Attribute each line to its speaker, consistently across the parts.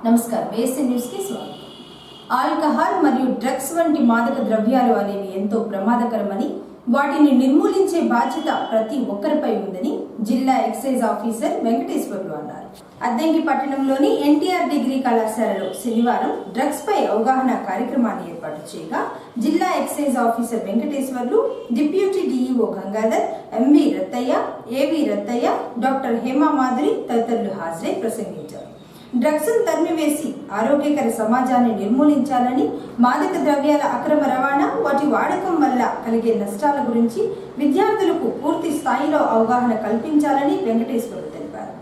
Speaker 1: నమస్కారం AC news కి స్వాగతం. ఆల్కహాల్ మరియు డ్రగ్స్ వంటి మాదక ద్రవ్యాలు అనేవి ఎంతో ప్రమాదకరమని వాటిని నిర్మూలించే బాధ్యత ప్రతి ఒక్కరిపై ఉందని జిల్లా ఎక్సైజ్ ఆఫీసర్ వెంకటేశ్వర్లు అన్నారు. అద్దంకి పట్టణంలోని ఎన్టీఆర్ డిగ్రీ కళాశాలలో శనివారం డ్రగ్స్ పై అవగాహన కార్యక్రమాన్ని ఏర్పాటు చేయగా జిల్లా excise officer Venkateswarlu, deputy DEO Gangadhar, MV Rattaiah, AV Rattaiah, doctor Hema Madhuri తదితరులు హాజరై ప్రసంగించారు. డ్రగ్స్ తరిమివేసి ఆరోగ్యకర సమాజాన్ని నిర్మూలించాలని, మాదక ద్రవ్యాల అక్రమ రవాణా, వాటి వాడకం వల్ల కలిగే నష్టాల గురించి విద్యార్థులకు పూర్తి స్థాయిలో అవగాహన కల్పించాలని వెంకటేశ్వర్లు తెలిపారు.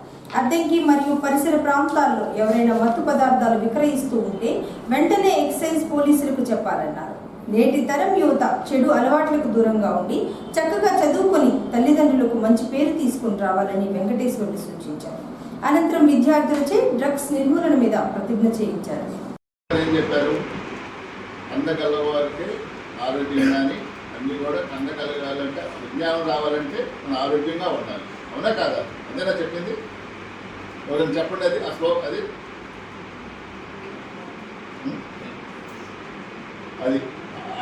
Speaker 1: అద్దంకి మరియు పరిసర ప్రాంతాల్లో ఎవరైనా మత్తు పదార్థాలు విక్రయిస్తూ ఉంటే వెంటనే ఎక్సైజ్ పోలీసులకు చెప్పాలన్నారు. నేటి తరం యువత చెడు అలవాట్లకు దూరంగా ఉండి చక్కగా చదువుకొని తల్లిదండ్రులకు మంచి పేరు తీసుకుని రావాలని వెంకటేశ్వర్లు సూచించారు. అనంతరం విద్యార్థులచే డ్రగ్స్ నిర్మూలన మీద ప్రతిజ్ఞ చేయించారు.
Speaker 2: కందకలవారికి ఆరోగ్యం కానీ అన్ని కూడా కందకలగాలంటే విజ్ఞానం రావాలంటే మనం ఆరోగ్యంగా ఉండాలి. అవునా కాదా? అంతేనా చెప్పింది? ఎవరైనా చెప్పండి. అది అసలు అది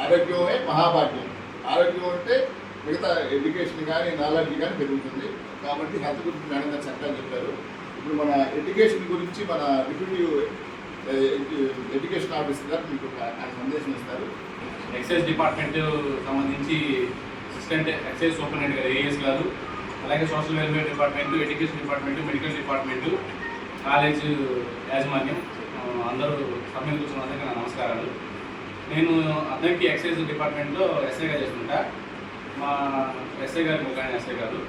Speaker 2: ఆరోగ్యమే మహాభాగ్యం. ఆరోగ్యం అంటే మిగతా ఎడ్యుకేషన్ కానీ నాలెడ్జ్ కానీ పెరుగుతుంది. కాబట్టి హెల్త్ గురించి మేడం గారు చక్కగా చెప్పారు. ఇప్పుడు మన ఎడ్యుకేషన్ గురించి మన డిప్యూటీ ఎడ్యుకేషన్ ఆఫీసర్ గారు మీకు ఆయన సందేశం ఇస్తారు.
Speaker 3: ఎక్సైజ్ డిపార్ట్మెంట్ సంబంధించి అసిస్టెంట్ ఎక్సైజ్ సూపరింటెండెంట్ గారు ఏఎస్ గారు, అలాగే social welfare department, education department, medical department, college యాజమాన్యం అందరూ సమ్మె కూర్చున్నందుకు నా నమస్కారాలు. నేను అద్దంకి ఎక్సైజ్ డిపార్ట్మెంట్లో ఎస్ఐగా చేస్తుంటా. మా ఎస్ఐ గారు ఒక ఆయన ఎస్ఐ గారు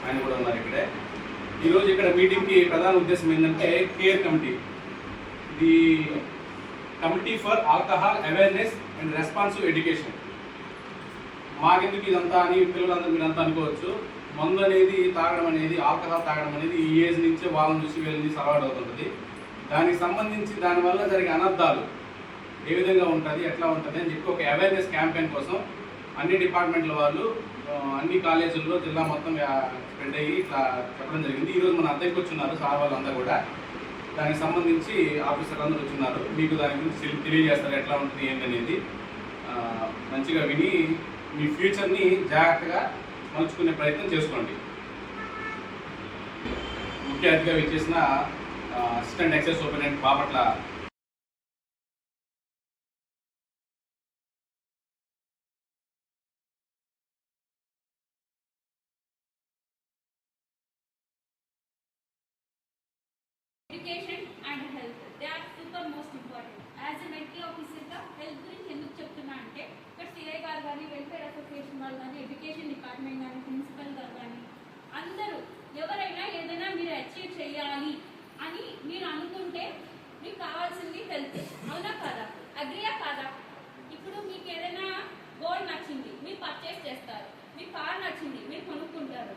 Speaker 3: ఆయన కూడా ఉన్నారు ఇక్కడే. ఈరోజు ఇక్కడ మీటింగ్కి ప్రధాన ఉద్దేశం ఏంటంటే care committee, the committee for alcohol awareness and responsive education. మాకెందుకు ఇదంతా అని పిల్లలందరూ మీరంతా అనుకోవచ్చు. మందు అనేది తాగడం అనేది, ఆల్కహాల్ తాగడం అనేది ఈ ఏజ్ నుంచే వాళ్ళని చూసి వీళ్ళని చూసి అలవాటు అవుతుంటుంది. దానికి సంబంధించి దానివల్ల జరిగే అనర్థాలు ఏ విధంగా ఉంటుంది, ఎట్లా ఉంటుంది అని చెప్పి ఒక అవేర్నెస్ క్యాంపెయిన్ కోసం అన్ని డిపార్ట్మెంట్ల వాళ్ళు అన్ని కాలేజీల్లో జిల్లా మొత్తం స్ప్రెడ్ అయ్యి ఇట్లా చెప్పడం జరిగింది. ఈరోజు మన అద్దెకి వచ్చున్నారు సార్ వాళ్ళంతా కూడా. దానికి సంబంధించి ఆఫీసర్లు అందరూ వచ్చున్నారు. మీకు దాని గురించి తెలియజేస్తారు ఎట్లా ఉంటుంది ఏంటనేది. మంచిగా విని మీ ఫ్యూచర్ని జాగ్రత్తగా మలుచుకునే ప్రయత్నం చేసుకోండి. ముఖ్య అతిథిగా విచ్చేసిన assistant excise superintendent Bapatla
Speaker 4: Education and health, they are super most important. As a medical officer గా హెల్త్ గురించి ఎందుకు చెప్తున్నా అంటే ఇక్కడ సిఐ గారు కానీ, వెల్ఫేర్ అసోసియేషన్ వాళ్ళు కానీ, ఎడ్యుకేషన్ డిపార్ట్మెంట్ కానీ, ప్రిన్సిపల్ గారు కానీ అందరూ ఎవరైనా ఏదైనా మీరు అచీవ్ చేయాలి అని మీరు అనుకుంటే మీకు కావాల్సింది హెల్త్. అవునా కాదా? అగ్రియా కాదా? ఇప్పుడు మీకు ఏదైనా గోల్డ్ నచ్చింది మీరు పర్చేస్ చేస్తారు, మీకు కార్ నచ్చింది మీరు కొనుక్కుంటారు,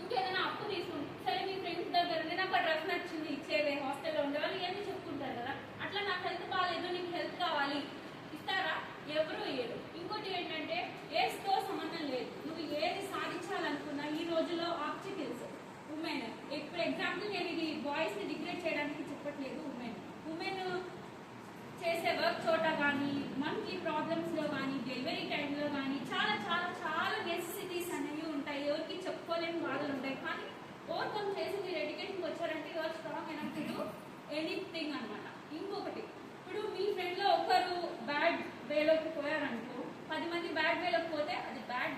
Speaker 4: ఇంకేదైనా అప్పు తీసుకుంటారు. సరే మీ ఫ్రెండ్స్ దగ్గర నాకు డ్రెస్ నచ్చింది ఇచ్చేవే, హాస్టల్లో ఉండేవాళ్ళు ఇవన్నీ చెప్పుకుంటారు కదా. అట్లా నాకు హెల్త్ బాగాలేదు, నీకు హెల్త్ కావాలి ఇస్తారా? ఎవరు ఇయ్యరు. ఇంకోటి ఏంటంటే ఏజ్తో సంబంధం లేదు. నువ్వు ఏది సాధించాలనుకున్నా ఈ రోజులో ఆబ్స్టికల్స్ ఉమెన్. ఇప్పుడు ఎగ్జాంపుల్ నేను ఇది బాయ్స్ని డిగ్రేడ్ చేయడానికి చెప్పట్లేదు. ఉమెన్ చేసే వర్క్ చోట కానీ, మంత్లీ ప్రాబ్లమ్స్లో కానీ, డెలివరీ టైంలో కానీ చాలా చాలా చాలా నెసెసిటీస్ అనేవి ఉంటాయి. ఎవరికి చెప్పుకోలేని బాధలు ఉంటాయి. కానీ ఓవర్కమ్ చేసి మీరు ఎడ్యుకేషన్కి వచ్చారంటే your strong enough to do anything అనమాట. ఇంకొకటి, ఇప్పుడు మీ ఫ్రెండ్లో ఒకరు బ్యాడ్ వేలోకి పోయారనుకో, 10 మంది బ్యాడ్ వేలోకి పోతే అది బ్యాడ్.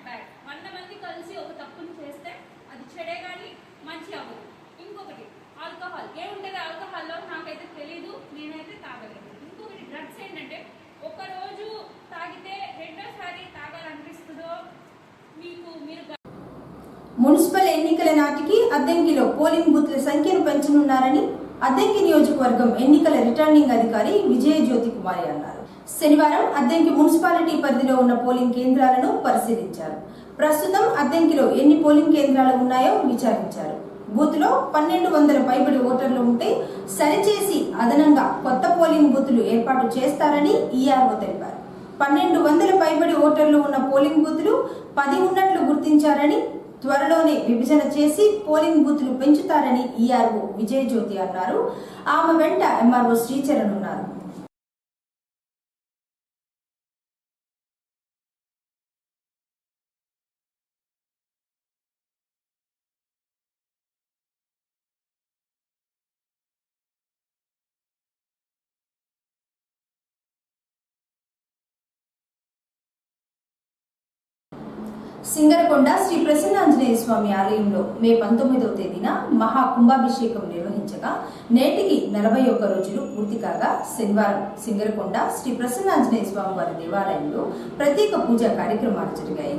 Speaker 4: 100 మంది కలిసి ఒక తప్పును చేస్తే అది చెడే కానీ మంచి అవ్వదు. ఇంకొకటి ఆల్కహాల్. ఏముంటుంది ఆల్కహాల్లో నాకైతే తెలీదు, నేనైతే తాగలేదు. ఇంకొకటి డ్రగ్స్ ఏంటంటే ఒకరోజు తాగితే రెండోసారి తాగాలనిపిస్తుందో మీరు.
Speaker 1: మున్సిపల్ ఎన్నికల నాటికి అద్దంకిలో పోలింగ్ బూత్ల సంఖ్యను పెంచనున్నారని అద్దంకి నియోజకవర్గం ఎన్నికల రిటర్నింగ్ అధికారి విజయజ్యోతి కుమారి అన్నారు. శనివారం అద్దంకి మున్సిపాలిటీ పరిధిలో ఉన్న పోలింగ్ కేంద్రాలను పరిశీలించారు. ప్రస్తుతం అద్దంకిలో ఎన్ని పోలింగ్ కేంద్రాలు ఉన్నాయో విచారించారు. బూత్ లో 1200 పైబడి ఓటర్లు ఉంటే సరిచేసి అదనంగా కొత్త పోలింగ్ బూత్లు ఏర్పాటు చేస్తారని ఈఆర్ఓ తెలిపారు. 1200 పైబడి ఓటర్లు ఉన్న పోలింగ్ బూత్లు 10 ఉన్నట్లు గుర్తించారని, త్వరలోనే విభజన చేసి పోలింగ్ బూత్లు పెంచుతారని ఈఆర్ఓ విజయజ్యోతి అన్నారు. ఆమె వెంట ఎంఆర్ఓ శ్రీచరణ్ ఉన్నారు. సింగరకొండ శ్రీ ప్రసన్నాంజనేయ స్వామి ఆలయంలో మే 19వ తేదీన మహా కుంభాభిషేకం నిర్వహించగా నేటికి 41 రోజులు పూర్తి కాగా శనివారం సింగరకొండ శ్రీ ప్రసన్నాంజనేయ స్వామి వారి దేవాలయంలో ప్రత్యేక పూజా కార్యక్రమాలు జరిగాయి.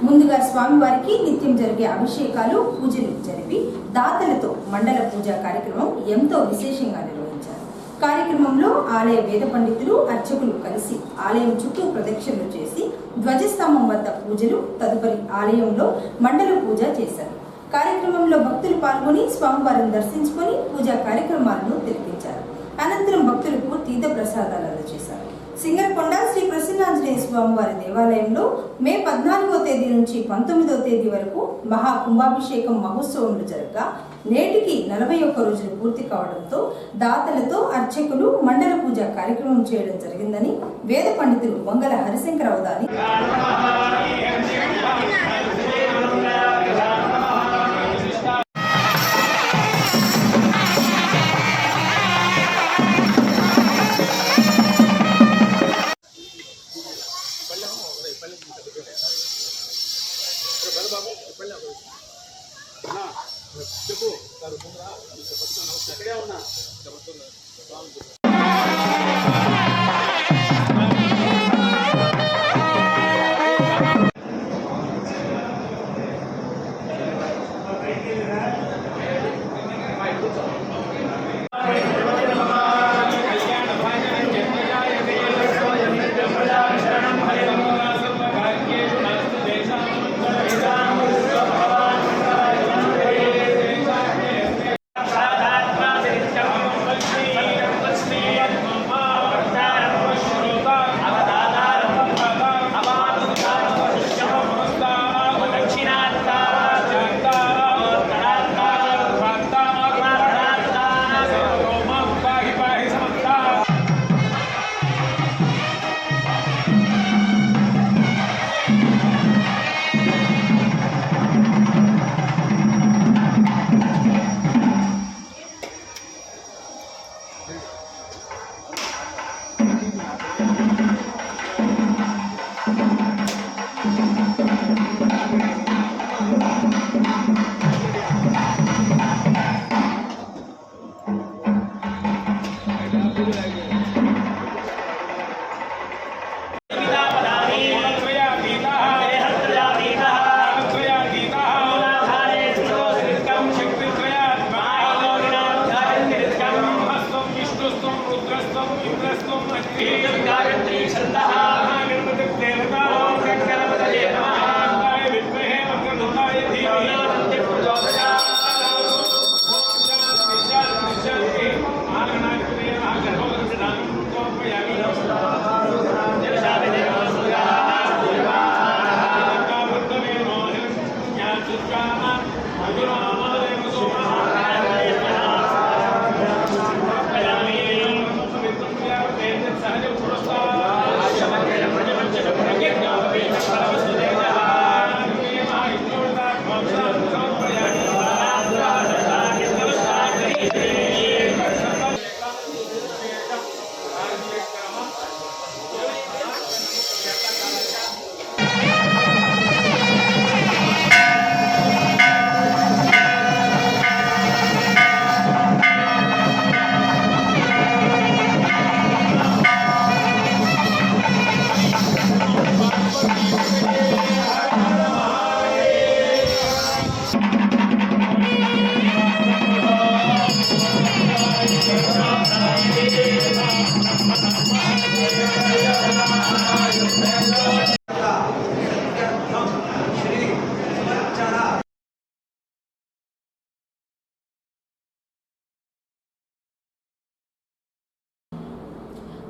Speaker 1: ముందుగా స్వామివారికి నిత్యం జరిగే అభిషేకాలు పూజలు జరిపి దాతలతో మండల పూజా కార్యక్రమం ఎంతో విశేషంగా నిర్వహించారు. కార్యక్రమంలో ఆలయ వేద పండితులు అర్చకులు కలిసి ఆలయం చుట్టూ ప్రదక్షిణలు చేసి ధ్వజస్తంభం వద్ద పూజలు, తదుపరి ఆలయంలో మండల పూజ చేశారు. కార్యక్రమంలో భక్తులు పాల్గొని స్వామివారిని దర్శించుకొని పూజా కార్యక్రమాలను తిలకించారు. అనంతరం భక్తులకు తీర్థ ప్రసాదాలు అందజేశారు. సింగరకొండ శ్రీ ప్రసన్నాంజనేయ స్వామి వారి దేవాలయంలో మే 14వ తేదీ నుంచి 19వ తేదీ వరకు మహా కుంభాభిషేకం మహోత్సవంలో జరగగా నేటికి 41 రోజులు పూర్తి కావడంతో దాతలతో అర్చకులు మండల పూజ కార్యక్రమం చేయడం జరిగిందని వేద పండితులు వంగల హరిశంకర అవధాని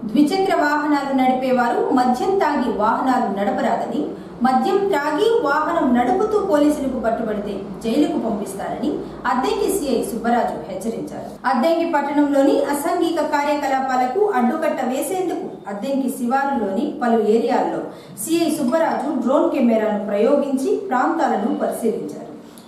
Speaker 1: ద్విచక్ర వాహనాలు నడిపేవారు మద్యం తాగి వాహనాలు నడపరాదని మద్యం త్రాగి వాహనం నడుపుతూ పోలీసులకు పట్టుబడితే జైలుకు పంపిస్తారని అద్దంకి సిఐ సుబ్బరాజు హెచ్చరించారు. అద్దంకి పట్టణంలోని అసాంఘిక కార్యకలాపాలకు అడ్డుకట్ట వేసేందుకు అద్దంకి శివారులోని పలు ఏరియాల్లో సిఐ సుబ్బరాజు డ్రోన్ కెమెరాను ప్రయోగించి ప్రాంతాలను పరిశీలించారు.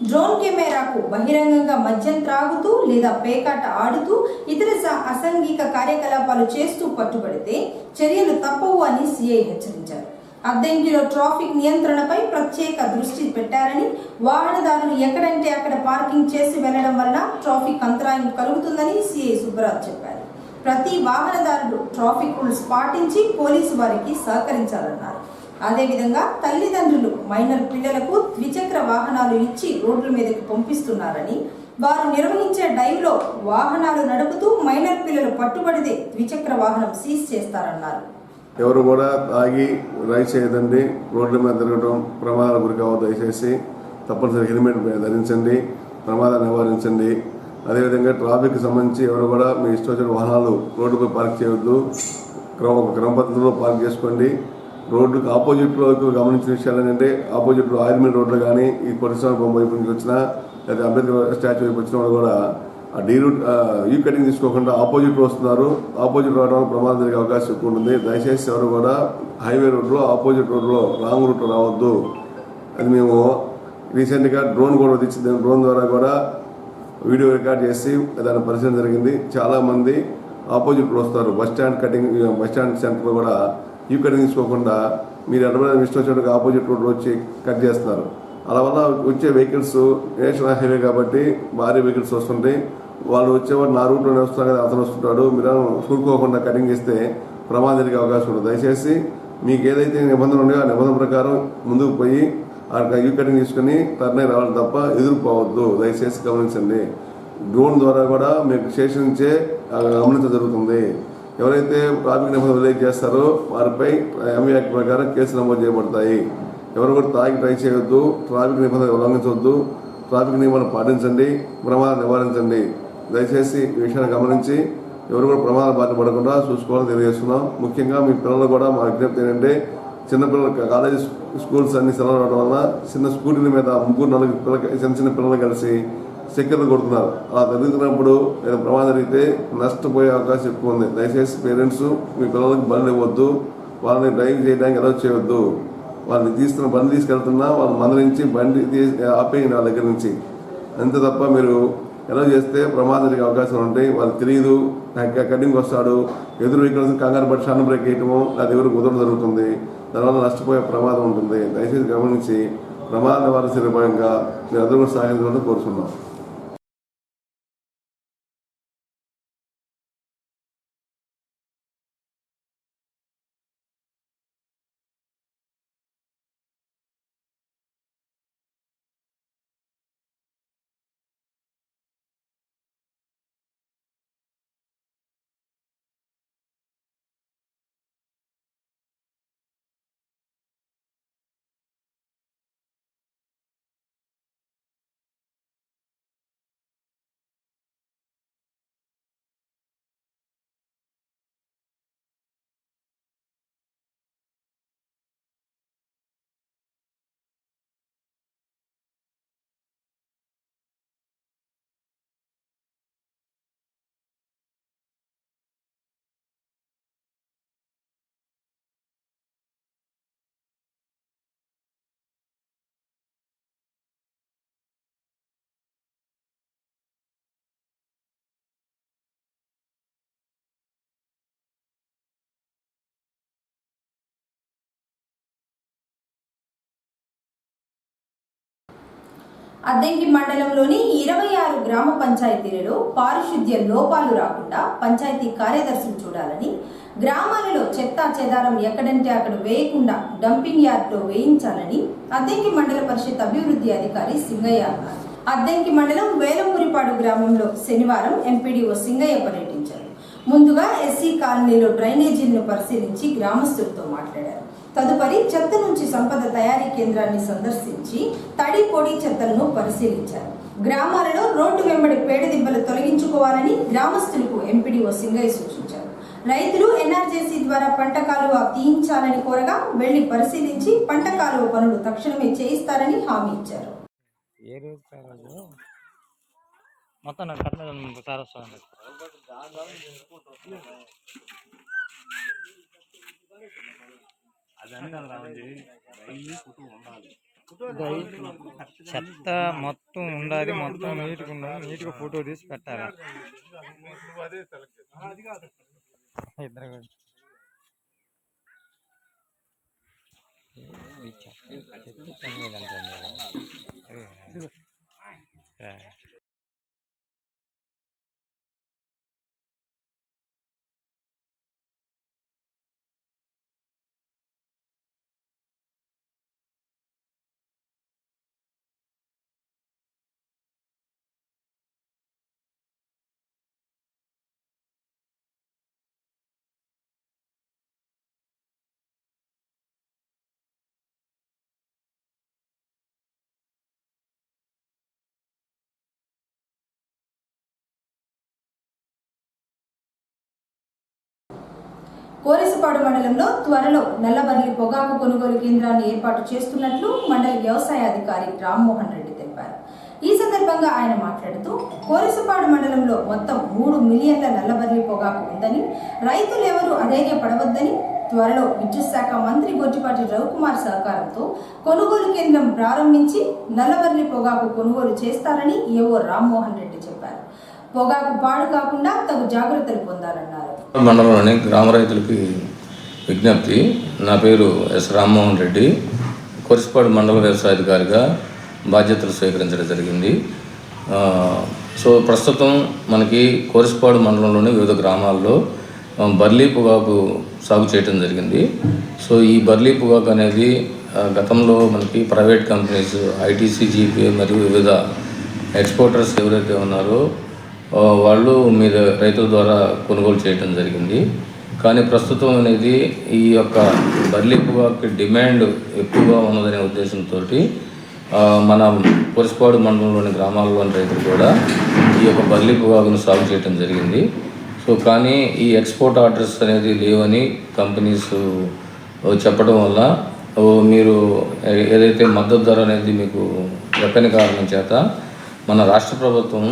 Speaker 1: డ్రోన్ కెమెరాకు బహిరంగంగా మద్యం త్రాగుతూ లేదా పేకాట ఆడుతూ ఇతర అసాంఘిక కార్యకలాపాలు చేస్తూ పట్టుబడితే చర్యలు తప్పవు అని సిఐ హెచ్చరించారు. అద్దంకిలో ట్రాఫిక్ నియంత్రణపై ప్రత్యేక దృష్టి పెట్టారని, వాహనదారులు ఎక్కడంటే అక్కడ పార్కింగ్ చేసి వెళ్లడం వలన ట్రాఫిక్ అంతరాయం కలుగుతుందని సిఐ సుబ్బరాజ్ చెప్పారు. ప్రతి వాహనదారుడు ట్రాఫిక్ రూల్స్ పాటించి పోలీసు వారికి సహకరించాలన్నారు. అదేవిధంగా తల్లిదండ్రులు మైనర్ పిల్లలకు ద్విచక్ర వాహనాలు ఇచ్చి రోడ్ల మీదకు పంపిస్తున్నారని, వారు నిర్వహించే డైవ్లో వాహనాలు నడుపుతూ మైనర్ పిల్లలు పట్టుబడితే ద్విచక్ర వాహనం సీజ్ చేస్తారన్నారు.
Speaker 5: ఎవరు కూడా తాగి రైడ్ చేయదండి, రోడ్ల మీద తిరగడం ప్రమాదాలకు గురి కావద్దు. దయచేసి తప్పనిసరి హెల్మెట్ ధరించండి, ప్రమాదాలు నివారించండి. అదేవిధంగా ట్రాఫిక్కి సంబంధించి ఎవరు కూడా మీ ఇష్టం వచ్చిన వాహనాలు రోడ్డుపై పార్క్ చేయవద్దు, క్రమ పద్ధతిలో పార్క్ చేసుకోండి. రోడ్డుకు ఆపోజిట్లో గమనించిన విషయాలు ఏంటంటే, ఆపోజిట్లో ఆర్మీ రోడ్లు కానీ ఈ పరిశ్రమ బొమ్మ వైపు నుంచి వచ్చినా లేదా అంబేద్కర్ స్టాచ్యూ వైపు వచ్చిన వాళ్ళు కూడా ఆ డీ రూట్ యూ కటింగ్ తీసుకోకుండా ఆపోజిట్లో వస్తున్నారు. ఆపోజిట్ రావడం వల్ల ప్రమాదం జరిగే అవకాశం ఎక్కువ ఉంటుంది. దయచేసి ఎవరు కూడా హైవే రోడ్లో ఆపోజిట్ రోడ్లో రాంగ్ రూట్లో రావద్దు. అది మేము రీసెంట్గా డ్రోన్ కూడా తెచ్చింది. డ్రోన్ ద్వారా కూడా వీడియో రికార్డ్ చేసి దాన్ని పరిశీలన జరిగింది. చాలామంది ఆపోజిట్లో వస్తారు. బస్ స్టాండ్ సెంటర్లో కూడా యూ కటింగ్ తీసుకోకుండా మీరు అడ్వాన్స్ ఇష్టం వచ్చినట్టుగా ఆపోజిట్ రోడ్లో వచ్చి కట్ చేస్తున్నారు. అలా వల్ల వచ్చే వెహికల్స్ నేషనల్ హైవే కాబట్టి భారీ వెహికల్స్ వస్తుంటాయి. వాళ్ళు వచ్చేవాడు నా రూట్లోనే వస్తున్నారు కదా, అతను వస్తుంటాడు, మీరు చూడుకోకుండా కటింగ్ చేస్తే ప్రమాదం జరిగే అవకాశం ఉంటుంది. దయచేసి మీకు ఏదైతే నిబంధనలు ఉన్నాయో ఆ నిబంధన ప్రకారం ముందుకు పోయి యూ కటింగ్ తీసుకుని టర్న్ రావాలి తప్ప ఎదురుపోవద్దు. దయచేసి గమనించండి. డ్రోన్ ద్వారా కూడా మీకు స్టేషన్ నుంచే గమనించడం జరుగుతుంది. ఎవరైతే ట్రాఫిక్ నిబంధనలు విలేజ్ చేస్తారో వారిపై ఎంవీ యాక్ట్ ప్రకారం కేసులు నమోదు చేయబడతాయి. ఎవరు కూడా తాగి ట్రై చేయవద్దు, ట్రాఫిక్ నిబంధనలు ఉల్లంఘించవద్దు, ట్రాఫిక్ నియమాలను పాటించండి, ప్రమాదాలు నివారించండి. దయచేసి ఈ విషయాన్ని గమనించి ఎవరు కూడా ప్రమాదాలు బారిన పడకుండా చూసుకోవాలని తెలియజేస్తున్నాం. ముఖ్యంగా మీ పిల్లలు కూడా మా విజ్ఞప్తి ఏంటంటే, చిన్నపిల్లలు కాలేజీ స్కూల్స్ అన్ని సెలవు అవడం వల్ల చిన్న స్కూటీల మీద 3-4 పిల్లలు చిన్న పిల్లలు కలిసి చక్కెరలు కొడుతున్నారు. అలా జరుగుతున్నప్పుడు ప్రమాదం జరిగితే నష్టపోయే అవకాశం ఎక్కువ ఉంది. దయచేసి పేరెంట్స్ మీ పిల్లలకు బండ్లు ఇవ్వద్దు, వాళ్ళని డ్రైవ్ చేయడానికి అలౌ చేయవద్దు. వాళ్ళని బండి తీసుకెళ్తున్నా వాళ్ళు మందరించి బండి ఆపేయండి వాళ్ళ దగ్గర నుంచి. అంతే తప్ప మీరు ఎలా చేస్తే ప్రమాదం జరిగే అవకాశాలు ఉంటాయి. వాళ్ళు తెలియదు, కటింగ్ వస్తాడు, ఎదురు వెహికల్స్ కంగారు పట్టి షాన్ బ్రేక్ వేయటము అది ఎవరు కుదరడం జరుగుతుంది. దానివల్ల నష్టపోయే ప్రమాదం ఉంటుంది. దయచేసి గమనించి ప్రమాద నివారణ చర్యపరంగా మీరు అందరూ కూడా సహాయించాలని కోరుతున్నాం.
Speaker 1: అద్దంకి మండలంలోని 26 గ్రామ పంచాయతీలలో పారిశుద్ధ్య లోపాలు రాకుండా పంచాయతీ కార్యదర్శులు చూడాలని, గ్రామాలలో చెత్తా చెదారం ఎక్కడంటే అక్కడ వేయకుండా డంపింగ్ యార్డ్లో వేయించాలని అద్దంకి మండల పరిషత్ అభివృద్ధి అధికారి సింగయ్య అన్నారు. అద్దంకి మండలం వేలంపురిపాడు గ్రామంలో శనివారం ఎంపీడీఓ సింగయ్య పర్యటించారు. ముందుగా ఎస్సీ కాలనీలో డ్రైనేజీలను పరిశీలించి గ్రామస్తులతో మాట్లాడారు. తదుపరి చెత్త నుంచి సంపద తయారీ కేంద్రాన్ని సందర్శించి తడి పొడి చెత్తలను పరిశీలించారు. గ్రామాలలో రోడ్డు వెంబడి పేడ దిబ్బలు తొలగించుకోవాలని గ్రామస్తులకు ఎంపీడీఓ సింగయ్య సూచించారు. రైతులు ఎన్ఆర్జేసీ ద్వారా పంట కాలువ తీయించాలని కోరగా వెళ్లి పరిశీలించి పంట కాలువ పనులు తక్షణమే చేయిస్తారని హామీ ఇచ్చారు.
Speaker 6: చెత్త మొత్తం ఉండాలి, మొత్తం నీట్గా ఉండాలి, నీట్గా ఫోటో తీసి పెట్టాలి. కోరిసపాడు మండలంలో త్వరలో నల్లబర్లి పొగాకు కొనుగోలు కేంద్రాన్ని ఏర్పాటు చేస్తున్నట్లు మండల వ్యవసాయ అధికారి రామ్మోహన్ రెడ్డి తెలిపారు. ఈ సందర్భంగా ఆయన మాట్లాడుతూ కోరిసపాడు మండలంలో మొత్తం 3 మిలియన్ల నల్లబర్లి పొగాకు ఉందని, రైతులు ఎవరూ అధైర్యపడవద్దని, త్వరలో విద్యుత్ శాఖ మంత్రి గొట్టిపాటి రవికుమార్ సహకారంతో కొనుగోలు కేంద్రం ప్రారంభించి నల్లబర్లి పొగాకు కొనుగోలు చేస్తారని ఏవో రామ్మోహన్ రెడ్డి చెప్పారు. పొగాకు పాడు కాకుండా తగు జాగ్రత్తలు పొందాలన్నారు.
Speaker 7: మండలంలోని గ్రామ రైతులకి విజ్ఞప్తి. నా పేరు ఎస్ రామ్మోహన్ రెడ్డి. కోరిసపాడు మండల వ్యవసాయాధికారిగా బాధ్యతలు స్వీకరించడం జరిగింది. సో ప్రస్తుతం మనకి కోరిసపాడు మండలంలోని వివిధ గ్రామాల్లో బర్లీ పొగాకు సాగు చేయడం జరిగింది. సో ఈ బర్లీ పొగాకు అనేది గతంలో మనకి ప్రైవేట్ కంపెనీస్ ఐటీసీ, జీపీఏ మరియు వివిధ ఎక్స్పోర్టర్స్ ఎవరైతే ఉన్నారో వాళ్ళు మీద రైతుల ద్వారా కొనుగోలు చేయడం జరిగింది. కానీ ప్రస్తుతం అనేది ఈ యొక్క బర్లీ పొగాకు డిమాండ్ ఎక్కువగా ఉన్నదనే ఉద్దేశంతో మన కోరిసపాడు మండలంలోని గ్రామాల్లోని రైతులు కూడా ఈ యొక్క బర్లీ పొగాకును సాగు చేయడం జరిగింది. సో కానీ ఈ ఎక్స్పోర్ట్ ఆర్డర్స్ అనేది లేవని కంపెనీస్ చెప్పడం వల్ల మీరు ఏదైతే మద్దతు ధర అనేది మీకు ఎక్కని కారణం చేత మన రాష్ట్ర ప్రభుత్వం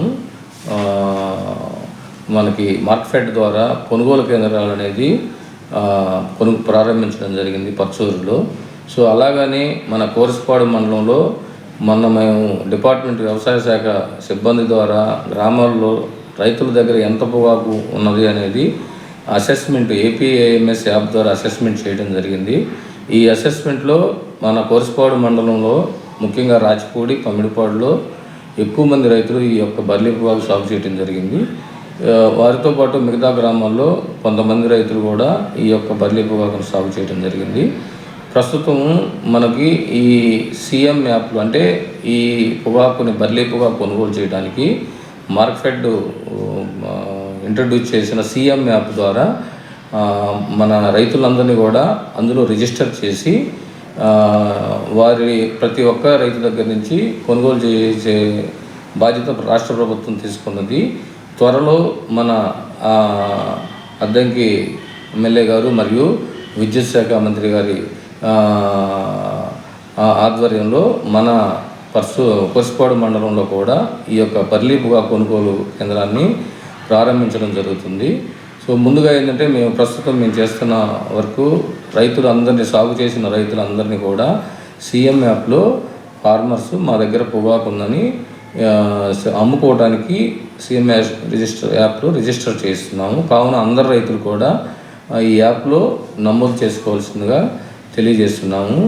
Speaker 7: మనకి మార్కెట్ ద్వారా కొనుగోలు కేంద్రాలు అనేది ప్రారంభించడం జరిగింది పర్చూరులో. సో అలాగని మన కోరిసపాడు మండలంలో మేము డిపార్ట్మెంట్ వ్యవసాయ శాఖ సిబ్బంది ద్వారా గ్రామాల్లో రైతుల దగ్గర ఎంత పొగాకు ఉన్నది అనేది అసెస్మెంట్ ఏపీఏఎంఎస్ యాప్ ద్వారా అసెస్మెంట్ చేయడం జరిగింది. ఈ అసెస్మెంట్లో మన కోరిసపాడు మండలంలో ముఖ్యంగా రాచిపూడి, పమిడిపాడులో ఎక్కువ మంది రైతులు ఈ యొక్క బర్లీ పొగాకు సాగు చేయడం జరిగింది. వారితో పాటు మిగతా గ్రామాల్లో కొంతమంది రైతులు కూడా ఈ యొక్క బర్లీ పొగాకును సాగు చేయడం జరిగింది. ప్రస్తుతం మనకి ఈ సీఎం యాప్లు అంటే ఈ పొగాకుని బర్లీ పొగాకు కొనుగోలు చేయడానికి మార్కెట్ ఇంట్రడ్యూస్ చేసిన సీఎం యాప్ ద్వారా మన రైతులందరినీ కూడా అందులో రిజిస్టర్ చేసి వారి ప్రతి ఒక్క రైతు దగ్గర నుంచి కొనుగోలు చేసే బాధ్యత రాష్ట్ర ప్రభుత్వం తీసుకున్నది. త్వరలో మన అద్దంకి ఎమ్మెల్యే గారు మరియు విద్యుత్ శాఖ మంత్రి గారి ఆధ్వర్యంలో మన కోరిసపాడు మండలంలో కూడా ఈ యొక్క బర్లీ పొగాకు కొనుగోలు కేంద్రాన్ని ప్రారంభించడం జరుగుతుంది. సో ముందుగా ఏంటంటే ప్రస్తుతం మేము చేస్తున్న వరకు రైతులందరినీ సాగు చేసిన రైతులందరినీ కూడా సీఎం యాప్లో ఫార్మర్స్ మా దగ్గర పొగాకు ఉందని అమ్ముకోవడానికి సీఎం యాప్లో రిజిస్టర్ చేస్తున్నాము. కావున అందరు రైతులు కూడా ఈ యాప్లో నమోదు చేసుకోవాల్సిందిగా తెలియజేస్తున్నాము.